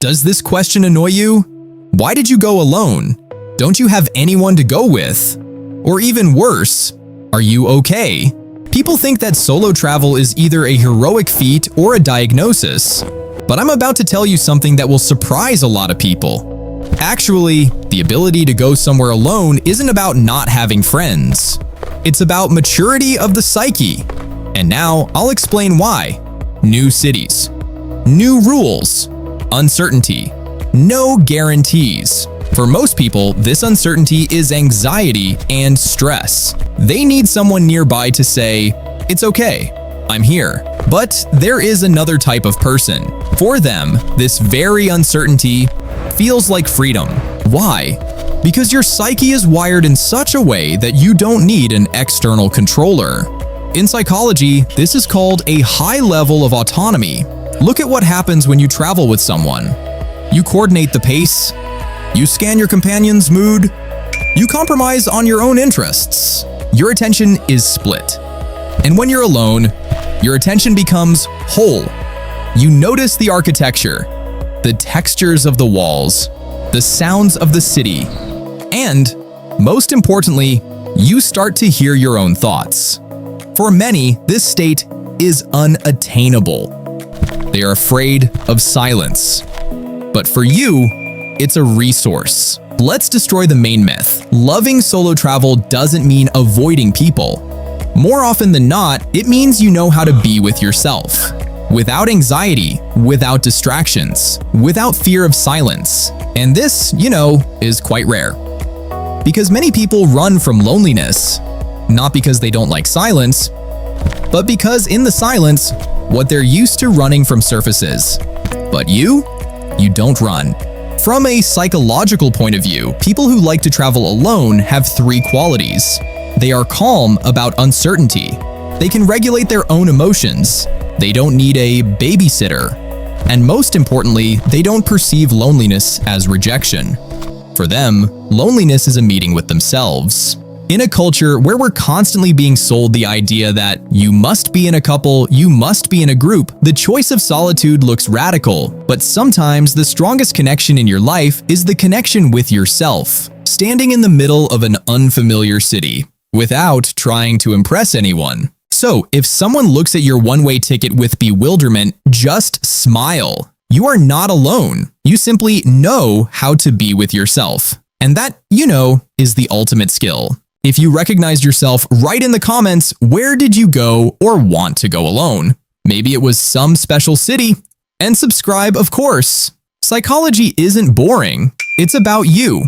Does this question annoy you? Why did you go alone? Don't you have anyone to go with? Or even worse, are you okay? People think that solo travel is either a heroic feat or a diagnosis. But I'm about to tell you something that will surprise a lot of people. Actually, the ability to go somewhere alone isn't about not having friends. It's about maturity of the psyche. And now I'll explain why. New cities, new rules, uncertainty, no guarantees. For most people, this uncertainty is anxiety and stress. They need someone nearby to say, "It's okay, I'm here." But there is another type of person. For them, this very uncertainty feels like freedom. Why? Because your psyche is wired in such a way that you don't need an external controller. In psychology, this is called a high level of autonomy. Look at what happens when you travel with someone. You coordinate the pace, you scan your companion's mood, you compromise on your own interests. Your attention is split. And when you're alone, your attention becomes whole. You notice the architecture, the textures of the walls, the sounds of the city, and, most importantly, you start to hear your own thoughts. For many, this state is unattainable. They are afraid of silence. But for you, it's a resource. Let's destroy the main myth. Loving solo travel doesn't mean avoiding people. More often than not, it means you know how to be with yourself. Without anxiety, without distractions, without fear of silence. And this, is quite rare. Because many people run from loneliness, not because they don't like silence, but because in the silence, what they're used to running from surfaces. But you don't run. From a psychological point of view, people who like to travel alone have three qualities. They are calm about uncertainty. They can regulate their own emotions. They don't need a babysitter. And most importantly, they don't perceive loneliness as rejection. For them, loneliness is a meeting with themselves. In a culture where we're constantly being sold the idea that you must be in a couple, you must be in a group, the choice of solitude looks radical, but sometimes the strongest connection in your life is the connection with yourself, standing in the middle of an unfamiliar city, without trying to impress anyone. So, if someone looks at your one-way ticket with bewilderment, just smile. You are not alone. You simply know how to be with yourself. And that, is the ultimate skill. If you recognized yourself, write in the comments, where did you go or want to go alone? Maybe it was some special city. And subscribe, of course. Psychology isn't boring. It's about you.